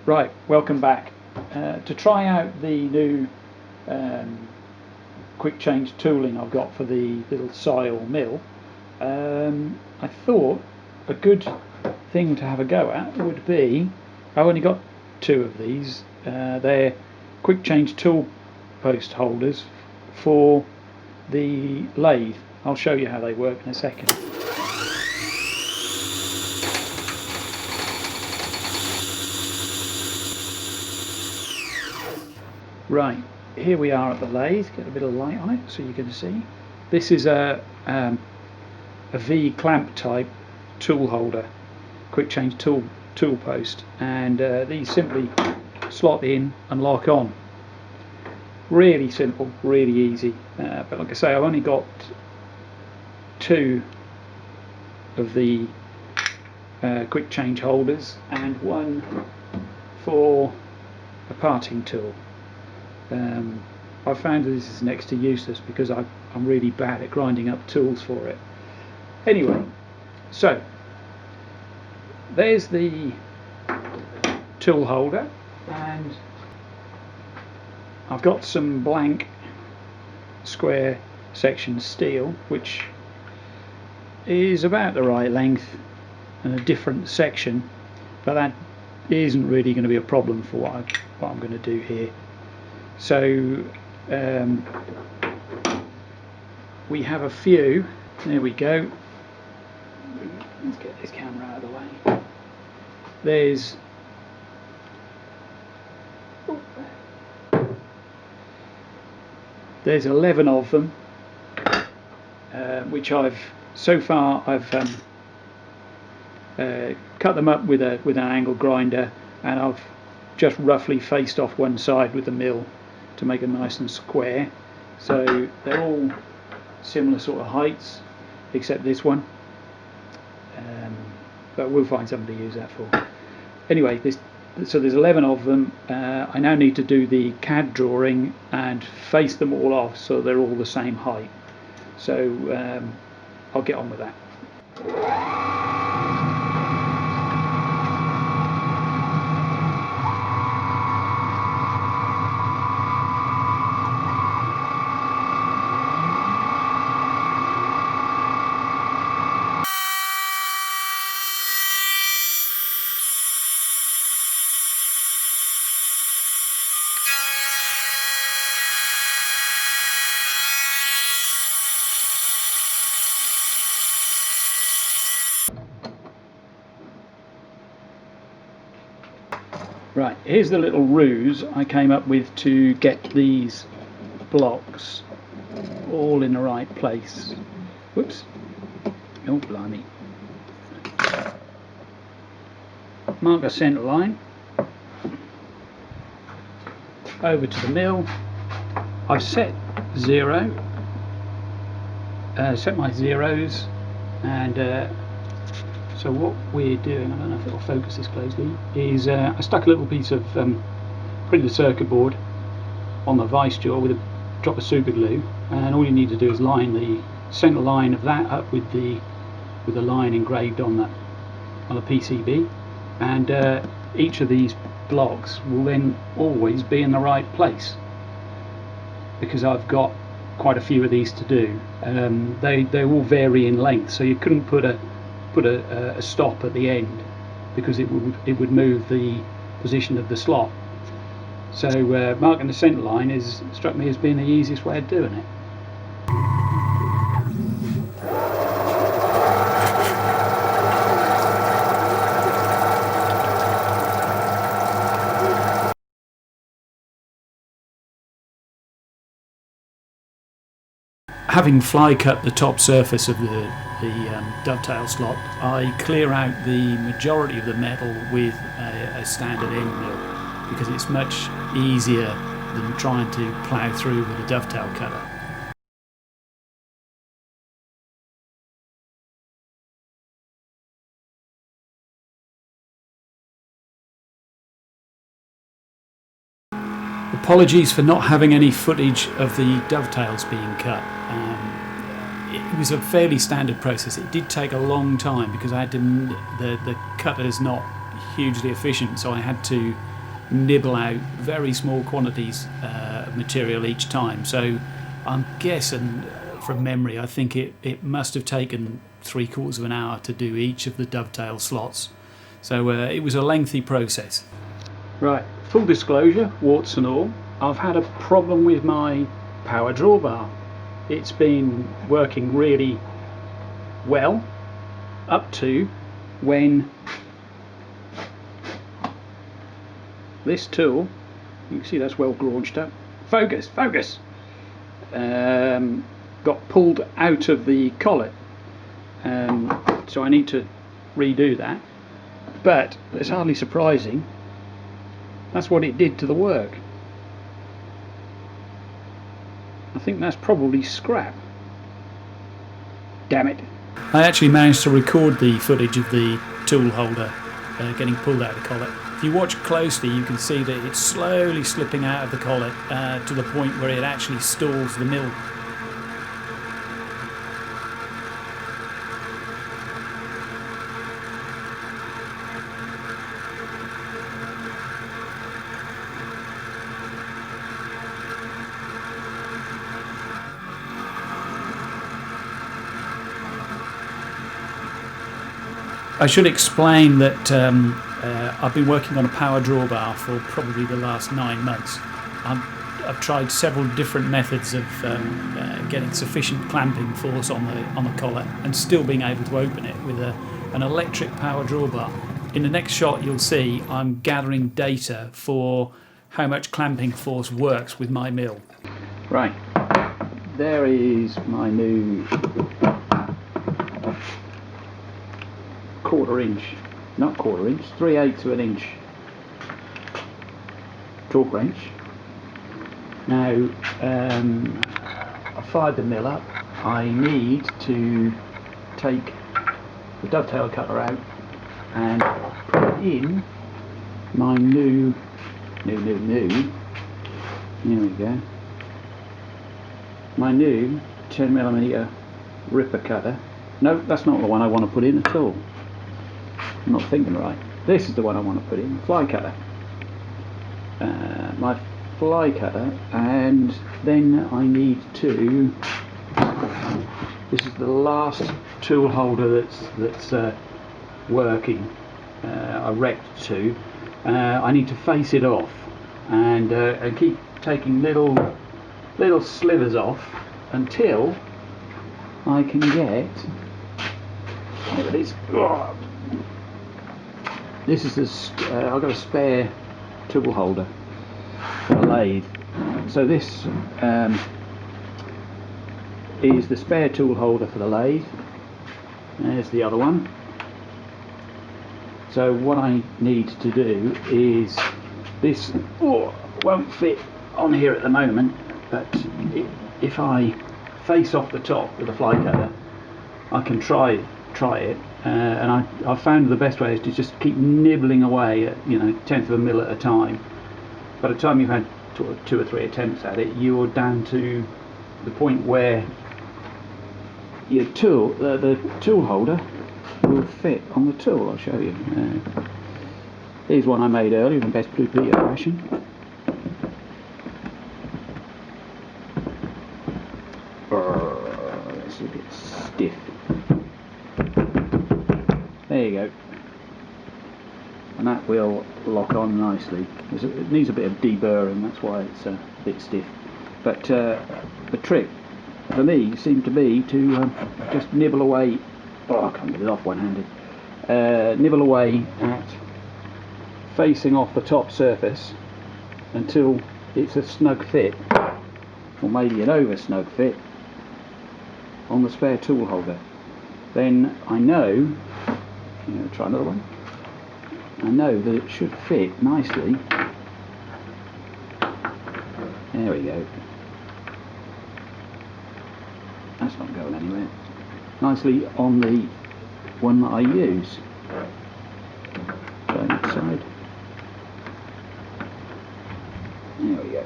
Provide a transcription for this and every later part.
Right, welcome back. To try out the new quick change tooling I've got for the little Cazual mill, I thought a good thing to have a go at would be, I've only got two of these, they're quick change tool post holders for the lathe. I'll show you how they work in a second. Right, here we are at the lathe. Get a bit of light on it so you can see. This is a V clamp type tool holder, quick change tool post, and these simply slot in and lock on. Really simple, really easy. But like I say, I've only got two of the quick change holders and one for a parting tool. I found that this is next to useless because I'm really bad at grinding up tools for it. Anyway, so there's the tool holder, and I've got some blank square section steel which is about the right length and a different section, but that isn't really going to be a problem for what I'm going to do here. So we have a few. There we go. Let's get this camera out of the way. There's 11 of them, which I've cut them up with an angle grinder, and I've just roughly faced off one side with the mill to make it nice and square. So they're all similar sort of heights except this one, but we'll find something to use that for. Anyway, so there's 11 of them. I now need to do the CAD drawing and face them all off so they're all the same height. So I'll get on with that. Right, here's the little ruse I came up with to get these blocks all in the right place. Whoops. Oh, blimey. Mark a centre line. Over to the mill. I've set zero. Set my zeros, and so what we're doing, I don't know if it'll focus this closely, is I stuck a little piece of printed circuit board on the vice jaw with a drop of super glue, and all you need to do is line the centre line of that up with the line engraved on the PCB, and each of these blocks will then always be in the right place, because I've got quite a few of these to do. They all vary in length, so you couldn't put a stop at the end because it would move the position of the slot. So marking the centre line struck me as being the easiest way of doing it. Having fly cut the top surface of the dovetail slot, I clear out the majority of the metal with a standard end mill, because it's much easier than trying to plough through with a dovetail cutter. Apologies for not having any footage of the dovetails being cut. It was a fairly standard process. It did take a long time because I had to, the cutter's not hugely efficient, so I had to nibble out very small quantities of material each time. So I'm guessing from memory, I think it must have taken 3/4 of an hour to do each of the dovetail slots. So it was a lengthy process. Right, full disclosure, warts and all, I've had a problem with my power drawbar. It's been working really well up to when this tool, you can see that's well graunched up, focus, got pulled out of the collet, so I need to redo that, but it's hardly surprising, that's what it did to the work. I think that's probably scrap. Damn it. I actually managed to record the footage of the tool holder getting pulled out of the collet. If you watch closely, you can see that it's slowly slipping out of the collet to the point where it actually stalls the mill. I should explain that I've been working on a power drawbar for probably the last 9 months. I've tried several different methods of getting sufficient clamping force on the collet and still being able to open it with an electric power drawbar. In the next shot you'll see I'm gathering data for how much clamping force works with my mill. Right, there is my new 3/8 of an inch torque wrench. Now I fired the mill up. I need to take the dovetail cutter out and put in my new, here we go, my new 10mm ripper cutter. No, that's not the one I want to put in at all. I'm not thinking right. This is the one I want to put in, fly cutter. My fly cutter, and then I need to, this is the last tool holder that's working. I wrecked two. I need to face it off and keep taking little slivers off until I can get, there it is. This is I've got a spare tool holder for the lathe. So this is the spare tool holder for the lathe. There's the other one. So what I need to do is, this won't fit on here at the moment, but if I face off the top with a fly cutter, I can try it. And I found the best way is to just keep nibbling away at 1/10 of a mil at a time. By the time you've had 2 or 3 attempts at it, you're down to the point where your tool, the tool holder, will fit on the tool. I'll show you. Here's one I made earlier in the best Blue Peter fashion. It's a bit stiff. There you go, and that will lock on nicely. It needs a bit of deburring, that's why it's a bit stiff. But the trick for me seemed to be to just nibble away. I can't get it off one-handed. Nibble away at facing off the top surface until it's a snug fit, or maybe an over snug fit, on the spare tool holder. Then I know. Try another one. I know that it should fit nicely. There we go. That's not going anywhere. Nicely on the one that I use. Turn it side. There we go.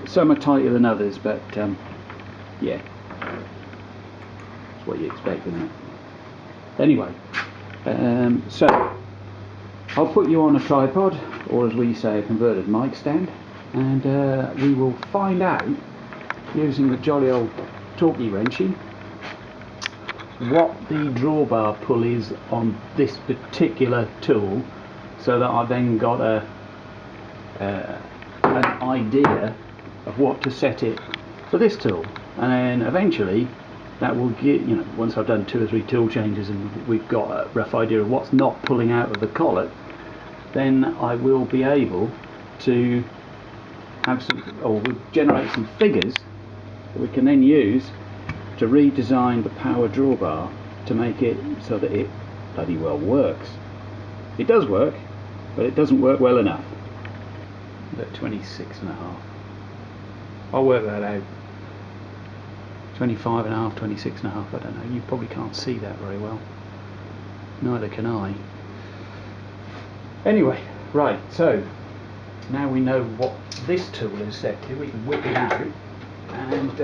Some are tighter than others, but yeah, that's what you expect, isn't it? Anyway. So I'll put you on a tripod or as we say, a converted mic stand, and we will find out, using the jolly old torquey wrenching, what the drawbar pull is on this particular tool, so that I've then got an idea of what to set it for this tool, and then eventually that will get, you know, once I've done 2 or 3 tool changes and we've got a rough idea of what's not pulling out of the collet, then I will be able to have some, or we'll generate some figures that we can then use to redesign the power drawbar to make it so that it bloody well works. It does work, but it doesn't work well enough. About 26.5. I'll work that out. 25.5, 26.5, I don't know. You probably can't see that very well. Neither can I. Anyway, right, so now we know what this tool is set to, we can whip it out and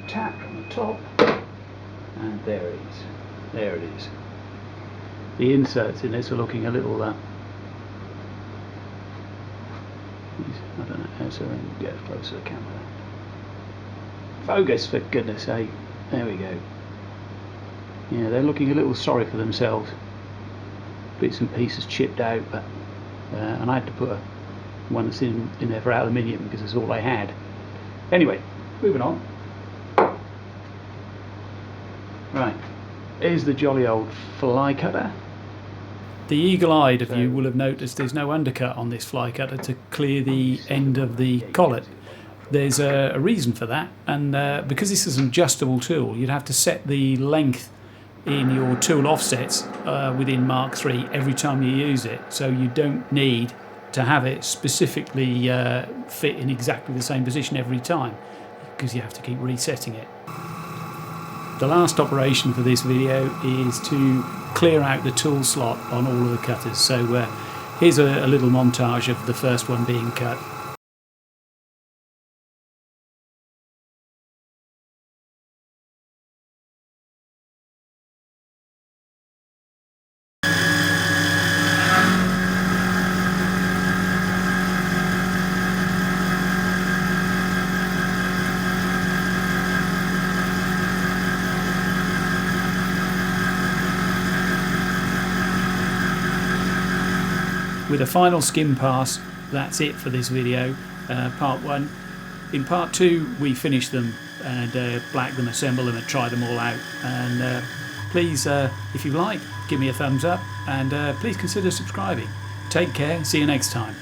tap on the top, and there it is. There it is. The inserts in this are looking a little I don't know how so I can get close to the camera. Focus, for goodness sake. There we go. Yeah, they're looking a little sorry for themselves. Bits and pieces chipped out, but and I had to put one that's in there for aluminium because it's all I had. Anyway, moving on. Right, here's the jolly old fly cutter. The eagle-eyed of you will have noticed there's no undercut on this fly cutter to clear the end of the collet. There's a reason for that, and because this is an adjustable tool, you'd have to set the length in your tool offsets within Mark III every time you use it, so you don't need to have it specifically fit in exactly the same position every time, because you have to keep resetting it. The last operation for this video is to clear out the tool slot on all of the cutters. So here's a little montage of the first one being cut. With a final skim pass, that's it for this video, part 1. In part 2 we finish them and black them, assemble them and try them all out. And please, if you like, give me a thumbs up and please consider subscribing. Take care, see you next time.